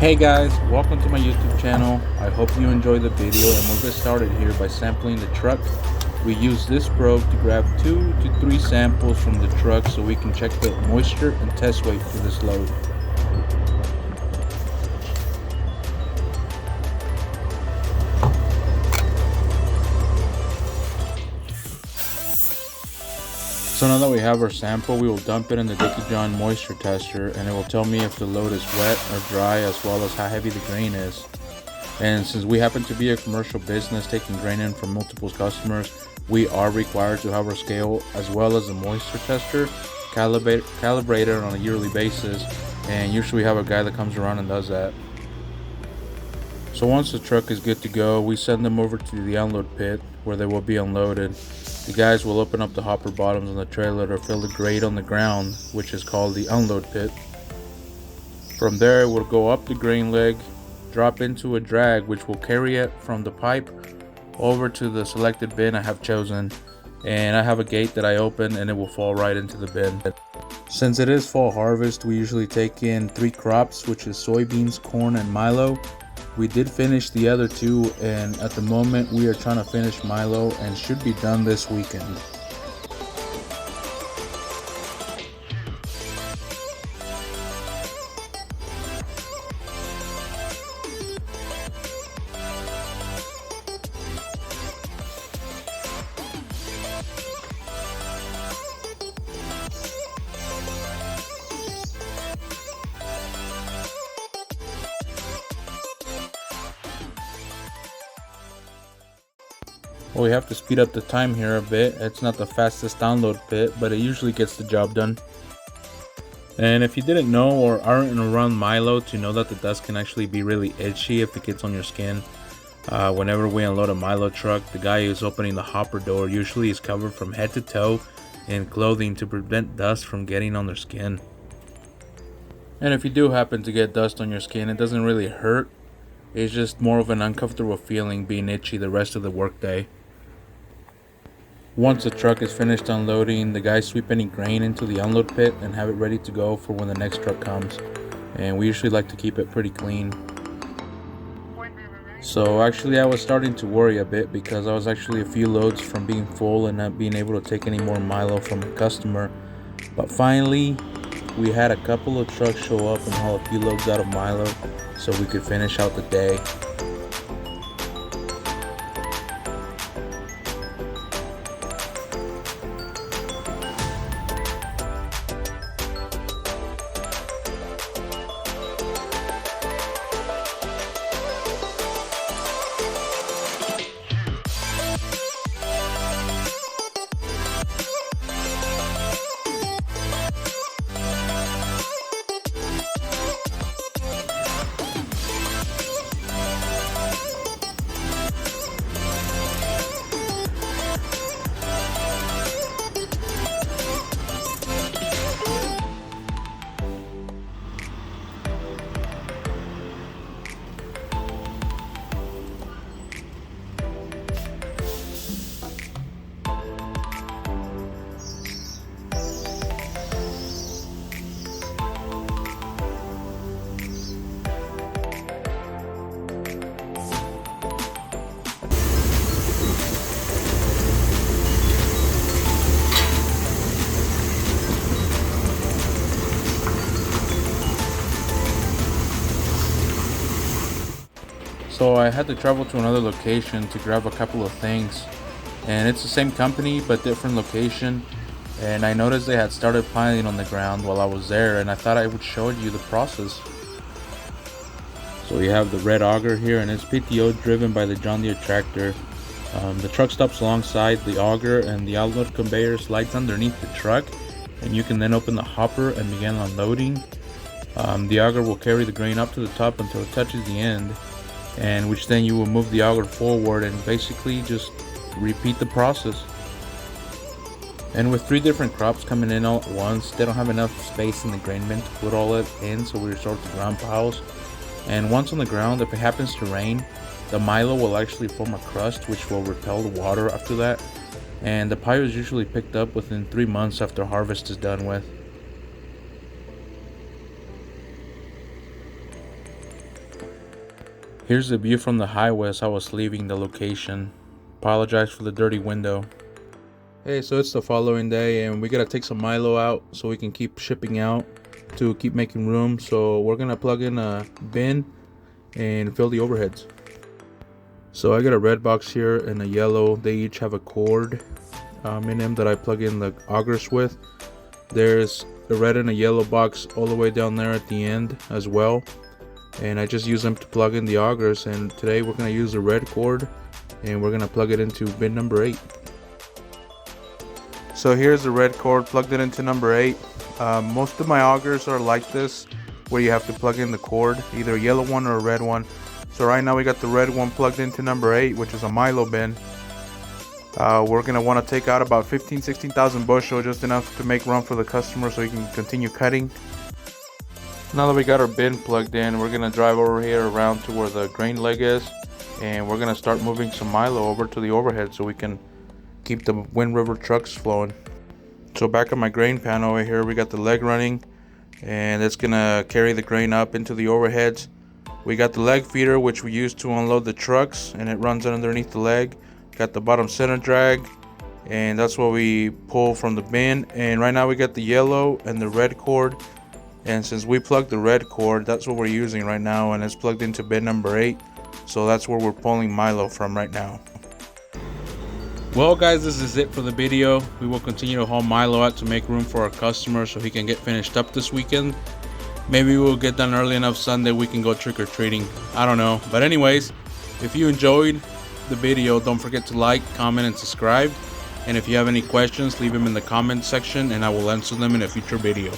Hey guys, welcome to my YouTube channel. I hope you enjoy the video, and we'll get started here by sampling the truck. We use this probe to grab 2 to 3 samples from the truck so we can check the moisture and test weight for this load. So now that we have our sample, we will dump it in the Dickie John moisture tester, and it will tell me if the load is wet or dry, as well as how heavy the grain is. And since we happen to be a commercial business taking grain in from multiple customers, we are required to have our scale as well as a moisture tester calibrated on a yearly basis, and usually we have a guy that comes around and does that. So once the truck is good to go, we send them over to the unload pit where they will be unloaded. The guys will open up the hopper bottoms on the trailer to fill the grade on the ground, which is called the unload pit. From there, it will go up the grain leg, drop into a drag which will carry it from the pipe over to the selected bin I have chosen, and I have a gate that I open and it will fall right into the bin. Since it is fall harvest, we usually take in 3 crops, which is soybeans, corn, and milo. We did finish the other 2, and at the moment we are trying to finish milo and should be done this weekend. Well, we have to speed up the time here a bit. It's not the fastest download pit, but it usually gets the job done. And if you didn't know or aren't around milo to know that the dust can actually be really itchy if it gets on your skin. Whenever we unload a milo truck, the guy who's opening the hopper door usually is covered from head to toe in clothing to prevent dust from getting on their skin. And if you do happen to get dust on your skin, it doesn't really hurt. It's just more of an uncomfortable feeling being itchy the rest of the workday. Once the truck is finished unloading, the guys sweep any grain into the unload pit and have it ready to go for when the next truck comes. And we usually like to keep it pretty clean. So actually I was starting to worry a bit because I was actually a few loads from being full and not being able to take any more milo from a customer. But finally, we had a couple of trucks show up and haul a few loads out of milo so we could finish out the day. So I had to travel to another location to grab a couple of things, and it's the same company but different location. And I noticed they had started piling on the ground while I was there, and I thought I would show you the process. So we have the red auger here, and it's PTO driven by the John Deere tractor. The truck stops alongside the auger, and the outload conveyor slides underneath the truck, and you can then open the hopper and begin unloading. The auger will carry the grain up to the top until it touches the end, and which then you will move the auger forward and basically just repeat the process. And with 3 different crops coming in all at once, they don't have enough space in the grain bin to put all it in, so we resort to ground piles. And once on the ground, if it happens to rain, the milo will actually form a crust which will repel the water after that. And the pile is usually picked up within 3 months after harvest is done with. Here's the view from the highway as I was leaving the location. Apologize for the dirty window. Hey, so it's the following day and we gotta take some Milo out so we can keep shipping out to keep making room. So we're gonna plug in a bin and fill the overheads. So I got a red box here and a yellow. They each have a cord in them that I plug in the augers with. There's a red and a yellow box all the way down there at the end as well, and I just use them to plug in the augers. And today we're going to use the red cord and we're going to plug it into bin number 8. So here's the red cord, plugged it into number 8. Most of my augers are like this, where you have to plug in the cord, either a yellow one or a red one. So right now we got the red one plugged into number 8, which is a Milo bin. We're going to want to take out about 16,000 bushel, just enough to make room for the customer so he can continue cutting. Now that we got our bin plugged in, we're going to drive over here around to where the grain leg is, and we're going to start moving some Milo over to the overhead so we can keep the Wind River trucks flowing. So back on my grain panel over here, we got the leg running, and it's going to carry the grain up into the overheads. We got the leg feeder, which we use to unload the trucks, and it runs underneath the leg. Got the bottom center drag, and that's what we pull from the bin. And right now we got the yellow and the red cord, and since we plugged the red cord, that's what we're using right now, and it's plugged into bin number 8. So that's where we're pulling Milo from right now. Well guys, this is it for the video. We will continue to haul Milo out to make room for our customer so he can get finished up this weekend. Maybe we'll get done early enough Sunday we can go trick-or-treating. I don't know. But anyways, if you enjoyed the video, don't forget to like, comment, and subscribe. And if you have any questions, leave them in the comment section and I will answer them in a future video.